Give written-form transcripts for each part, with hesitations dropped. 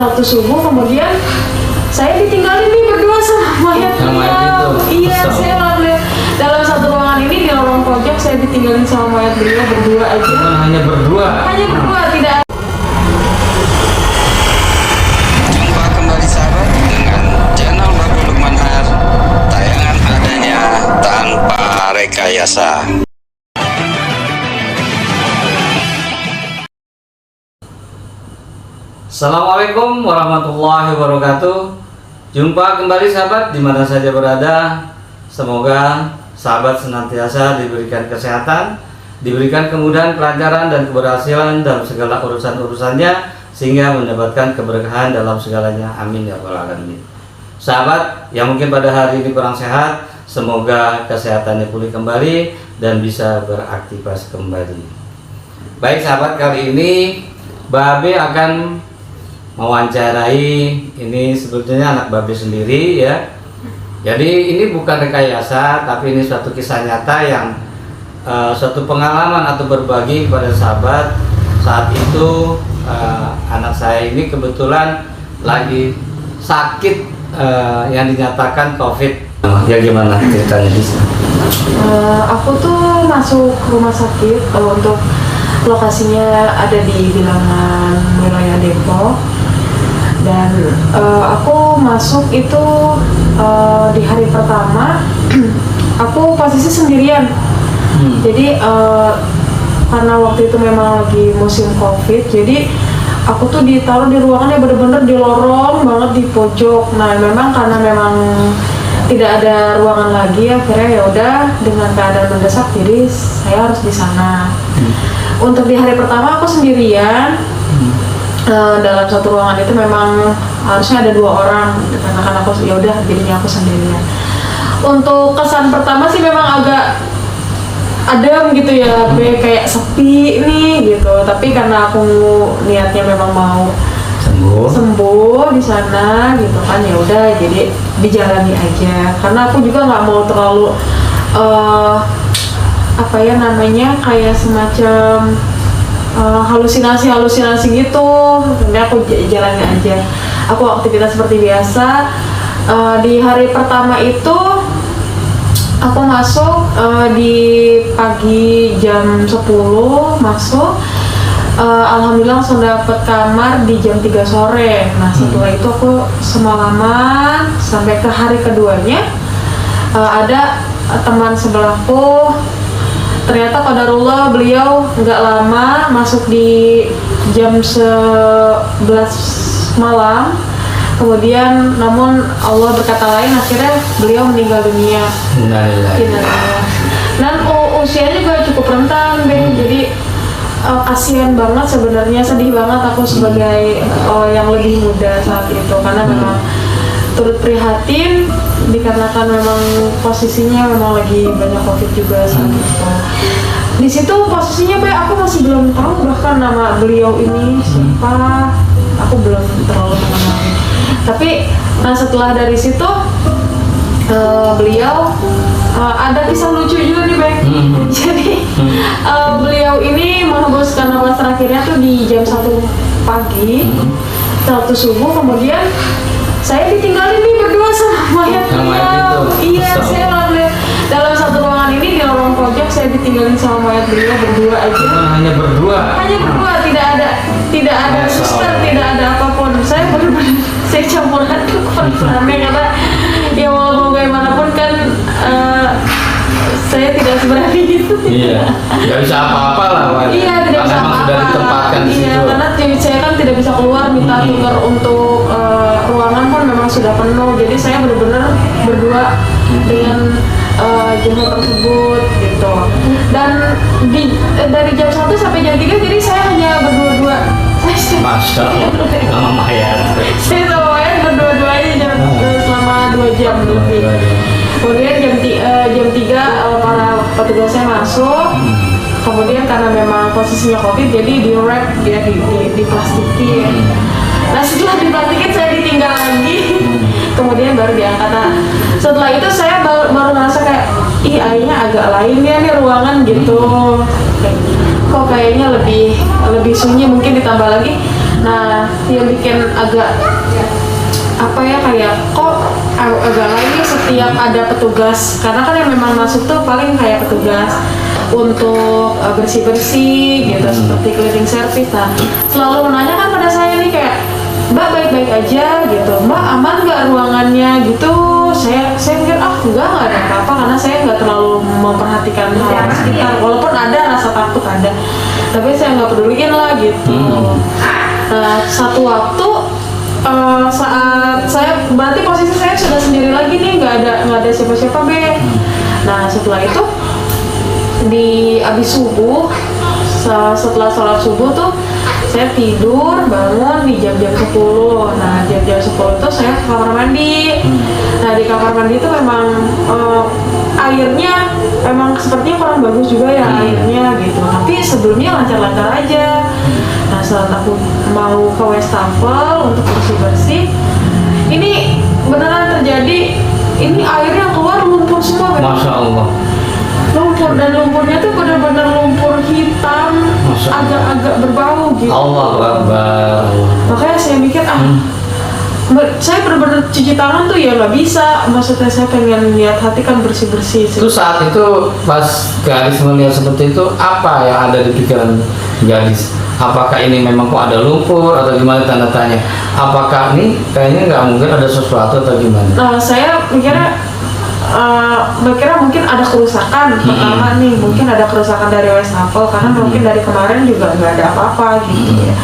Waktu subuh kemudian saya ditinggalin nih berdua sama mayatnya. Iya, saya lihat dalam satu ruangan ini, di lorong pojok saya ditinggalin sama mayat beliau berdua aja. Cuman hanya berdua. Hanya berdua, tidak. Jumpa kembali sahabat dengan channel Babu Lukman Har. Tayangan adanya tanpa rekayasa. Assalamualaikum warahmatullahi wabarakatuh. Jumpa kembali sahabat di mana saja berada. Semoga sahabat senantiasa diberikan kesehatan, diberikan kemudahan, kelancaran dan keberhasilan dalam segala urusan-urusannya, sehingga mendapatkan keberkahan dalam segalanya. Amin ya rabbal alamin. Sahabat yang mungkin pada hari ini kurang sehat, semoga kesehatannya pulih kembali dan bisa beraktivitas kembali. Baik sahabat, kali ini Babe akan mewawancarai, ini sebetulnya anak Babe sendiri ya. Jadi ini bukan rekayasa, tapi ini suatu kisah nyata yang suatu pengalaman atau berbagi kepada sahabat. Saat itu anak saya ini kebetulan lagi sakit yang dinyatakan COVID. Ya gimana ceritanya di sini? Aku tuh masuk rumah sakit untuk lokasinya ada di bilangan wilayah Depok. Dan aku masuk itu di hari pertama aku posisi sendirian. Jadi karena waktu itu memang lagi musim COVID, jadi aku tuh ditaruh di ruangan yang bener-bener di lorong banget di pojok. Nah memang karena memang tidak ada ruangan lagi, akhirnya ya udah dengan keadaan mendesak, jadi saya harus di sana. Untuk di hari pertama aku sendirian. Dalam satu ruangan itu memang harusnya ada 2 orang, karena aku ya udah jadinya aku sendirian. Untuk kesan pertama sih memang agak adem gitu ya, kayak sepi nih gitu. Tapi karena aku niatnya memang mau sembuh di sana gitu kan, ya udah jadi dijalani aja. Karena aku juga nggak mau terlalu apa ya namanya, kayak semacam halusinasi gitu. Jadi aku jalani aja, aku aktivitas seperti biasa. Di hari pertama itu aku masuk di pagi jam 10 masuk. Alhamdulillah langsung dapat kamar di jam 3 sore. Nah setelah itu aku semalaman sampai ke hari keduanya. Ada teman sebelahku, ternyata qadarullah beliau nggak lama masuk di jam 11 malam. Kemudian namun Allah berkata lain, akhirnya beliau meninggal dunia. Dan usianya juga cukup rentan, jadi kasihan banget sebenarnya, sedih banget aku sebagai yang lebih muda saat itu, karena memang turut prihatin dikarenakan memang posisinya memang lagi banyak COVID juga saat itu. Di situ posisinya aku masih belum tahu bahkan nama beliau ini siapa, aku belum terlalu mengenali. Tapi nah setelah dari situ beliau ada kisah lucu juga nih Bang. Jadi beliau ini menghembuskan nafas terakhirnya tuh di jam 1 pagi, waktu subuh. Kemudian saya ditinggalin nih berdua sama mayatnya. Iya, saya lihat dalam satu ruangan ini, di lorong pojok saya ditinggalin sama mayat beliau berdua aja. Cuman hanya berdua. Hanya berdua, tidak ada suster, tidak ada apapun. Saya benar-benar saya campur aduk konfirmasi, karena ya walaupun bagaimanapun kan saya tidak seberani itu. Iya, nggak bisa apa-apa lah. Iya, tidak bisa apa-apa. Sudah ditempatkan di situ. Karena saya kan tidak bisa keluar minta tukar untuk ruangan pun memang sudah penuh. Jadi saya benar-benar berdua dengan jenazah tersebut gitu. Dan dari jam 1 sampai jam 3 jadi saya hanya berdua-dua. Masya Allah, sama mayat. Saya sama mayat berdua-duanya selama 2 jam lebih. Kemudian jam 3 para petugasnya masuk. Kemudian karena memang posisinya COVID, jadi di wrap ya, diplastikin. Nah setelah diplastikin saya ditinggal lagi. Kemudian baru diangkat. Nah, setelah itu saya baru ngerasa kayak, ih akhirnya agak lain ya nih ruangan gitu. Kok kayaknya lebih sunyi, mungkin ditambah lagi Nah, yang bikin agak apa ya, kayak kok agak lagi setiap ada petugas, karena kan yang memang masuk tuh paling kayak petugas untuk bersih-bersih gitu, seperti cleaning service. Nah, selalu menanyakan pada saya nih kayak, Mbak baik-baik aja gitu, Mbak aman nggak ruangannya gitu. Saya mikir nggak ada apa-apa, karena saya nggak terlalu memperhatikan hal sekitar, walaupun ada rasa takut ada, tapi saya nggak peduliin lah gitu. Nah, satu waktu saat saya, berarti posisi saya sudah sendiri lagi nih, nggak ada siapa-siapa be. Nah, setelah itu abis subuh, setelah sholat subuh tuh saya tidur, bangun di jam-jam 10. Nah, jam-jam 10 itu saya ke kamar mandi. Nah, di kamar mandi itu memang airnya emang sepertinya kurang bagus juga ya airnya gitu, tapi sebelumnya lancar-lancar aja. Nah, saat aku mau ke wastafel untuk bersih-bersih, ini beneran terjadi, ini airnya keluar lumpur semua. Masya Allah. Lumpur, dan lumpurnya tuh benar-benar lumpur hitam, agak-agak berbau gitu. Allah Akbar. Makanya saya mikir saya benar-benar cuci tangan tuh ya nggak bisa. Maksudnya saya pengen lihat hati kan bersih-bersih. Itu saat itu pas Gadis melihat seperti itu, apa yang ada di pikiran Gadis? Apakah ini memang kok ada lumpur atau gimana, tanda tanya? Apakah ini kayaknya nggak mungkin ada sesuatu atau gimana? Nah, saya mikirnya mungkin ada kerusakan. Pertama nih, mungkin ada kerusakan dari wastafel, karena mungkin dari kemarin juga nggak ada apa-apa gitu ya.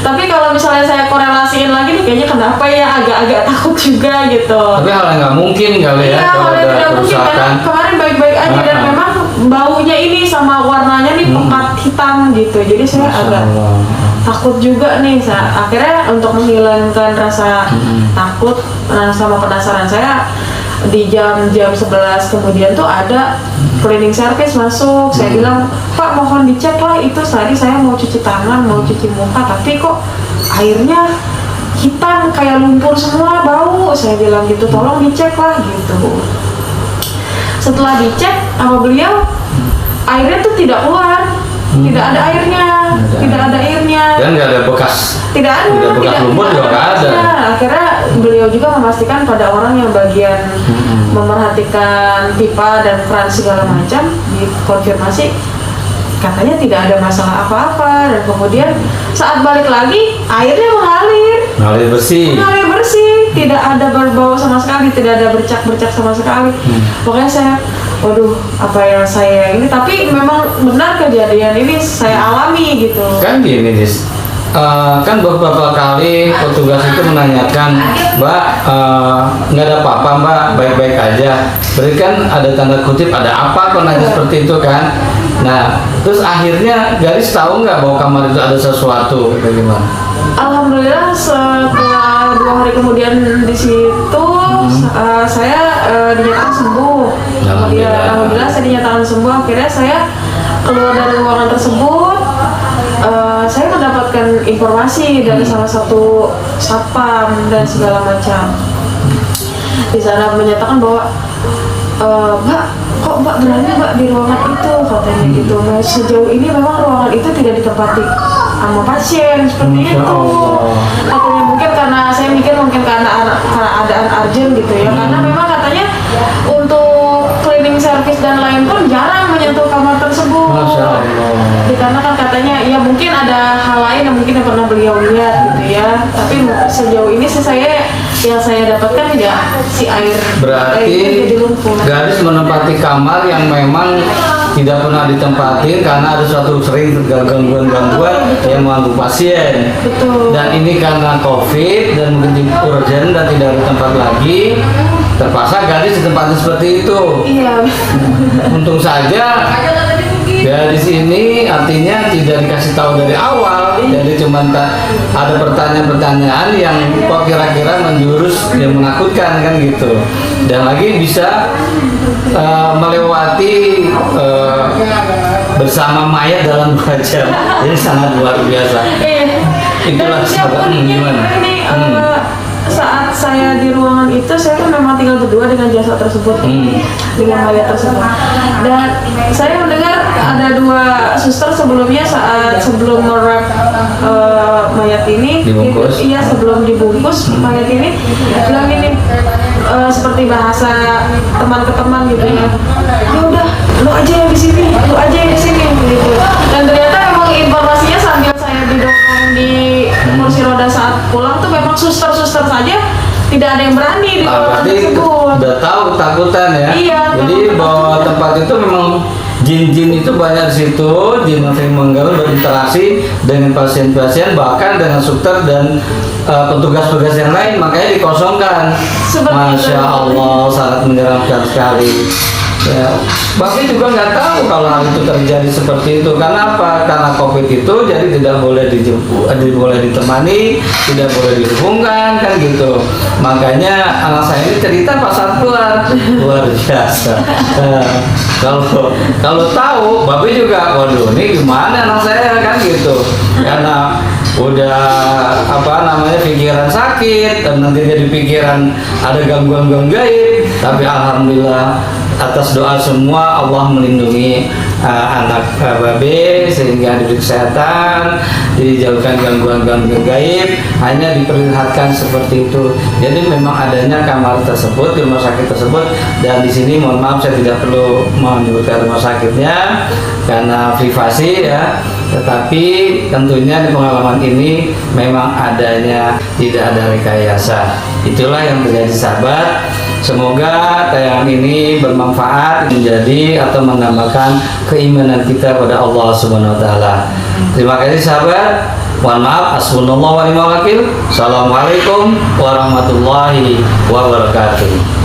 Tapi kalau misalnya saya korelasiin lagi nih, kayaknya kenapa ya, agak-agak takut juga gitu. Tapi hal yang nggak mungkin kali ya, kalau ada tidak mungkin, kerusakan. karena kemarin baik-baik aja, dan memang baunya ini sama warnanya nih pekat hitam gitu. Jadi saya agak takut juga nih. Akhirnya untuk menghilangkan rasa takut sama penasaran saya, di jam-jam 11 kemudian tuh ada cleaning service masuk. Saya bilang, Pak mohon dicek lah, itu tadi saya mau cuci tangan, mau cuci muka, tapi kok airnya hitam kayak lumpur semua, bau. Saya bilang gitu, tolong dicek lah gitu. Setelah dicek sama beliau, airnya tuh tidak keluar, tidak ada airnya, tidak ada airnya. Dan nggak ada bekas. Tidak ada bekas lumpur juga nggak ada. Akhirnya beliau juga memastikan pada orang yang bagian memerhatikan pipa dan keran segala macam, dikonfirmasi katanya tidak ada masalah apa-apa. Dan kemudian saat balik lagi, airnya mengalir bersih, tidak ada berbau sama sekali, tidak ada bercak-bercak sama sekali. Pokoknya saya, waduh, apa yang saya ini, tapi memang benar kejadian ini saya alami gitu. Kan gini, Dis. Kan beberapa kali petugas itu menanyakan, Mbak, nggak ada apa-apa Mbak, baik-baik aja. Berikan ada tanda kutip, ada apa kok nanya seperti itu kan. Nah, terus akhirnya Garis tahu nggak bahwa kamar itu ada sesuatu, bagaimana? Alhamdulillah setelah 2 hari kemudian di situ saya dinyatakan sembuh. Alhamdulillah saya dinyatakan sembuh. Akhirnya saya keluar dari ruangan tersebut. Saya mendapatkan informasi dari salah satu satpam dan segala macam. Di sana menyatakan bahwa Mbak, kok Mbak berani Mbak di ruangan itu, katanya gitu. Nah, sejauh ini memang ruangan itu tidak ditempati sama pasien seperti itu. Katanya mungkin karena saya mikir mungkin karena keadaan urgent gitu ya. Karena memang katanya untuk cleaning service dan lain pun jarang menyentuh kamar tersebut. Dikarenakan katanya ya mungkin ada hal lain yang mungkin yang pernah beliau lihat gitu ya. Tapi sejauh ini sih yang saya dapatkan ya si air. Berarti Garis menempati kamar yang memang tidak pernah ditempatin karena ada suatu sering gangguan-gangguan yang mengganggu pasien. Betul. Dan ini karena COVID dan mungkin urgent dan tidak ada tempat lagi, terpaksa Gadis ditempatkan seperti itu. Iya. Untung saja Gadis ini artinya tidak dikasih tahu dari awal, jadi cuma ada pertanyaan-pertanyaan yang kok kira-kira menjurus yang menakutkan kan gitu. Dan lagi bisa melewati bersama mayat dalam 2 jam. Ini sangat luar biasa. Itulah gimana? Saat saya di ruangan itu, saya kan memang tinggal berdua dengan jasad tersebut, dengan mayat tersebut. Dan saya mendengar ada 2 suster sebelumnya sebelum merap mayat ini, Dibungkus. iya sebelum dibungkus mayat ini bilang ini seperti bahasa teman ke teman gitu ya. Ya udah, lu aja yang di sini, lu aja yang di sini gitu. Dan ternyata memang informasinya sambil saya didorong di kursi roda saat pulang tuh memang suster-suster saja tidak ada yang berani di ruangan Berarti tersebut. udah tahu ketakutan ya. Iya, Jadi takut. bahwa tempat itu memang jin-jin itu banyak di situ, jin yang sering mengganggu berinteraksi dengan pasien-pasien, bahkan dengan suster dan petugas-petugas yang lain, makanya dikosongkan. Seperti Masya itu. Allah, sangat menyeramkan sekali. Ya, Bapak juga nggak tahu kalau hal itu terjadi seperti itu. Karena apa? Karena COVID itu jadi tidak boleh dijemput, boleh ditemani, tidak boleh dihubungkan, kan gitu. Makanya anak saya ini cerita pas saat keluar, luar biasa. Kalau tahu, Bapak juga, waduh, ini gimana anak saya kan gitu. Karena udah pikiran sakit dan nanti jadi pikiran ada gangguan-gangguan gaib, tapi alhamdulillah atas doa semua Allah melindungi anak Babe sehingga diberi kesehatan, dijauhkan gangguan-gangguan gaib, hanya diperlihatkan seperti itu. Jadi memang adanya kamar tersebut di rumah sakit tersebut, dan di sini mohon maaf saya tidak perlu menyebutkan rumah sakitnya karena privasi ya. Tetapi tentunya di pengalaman ini memang adanya tidak ada rekayasa. Itulah yang terjadi sahabat. Semoga tayangan ini bermanfaat menjadi atau menambahkan keimanan kita pada Allah Subhanahu wa taala. Terima kasih sahabat. Mohon maaf, hasbunallahu wa ni'mal wakil. Assalamualaikum warahmatullahi wabarakatuh.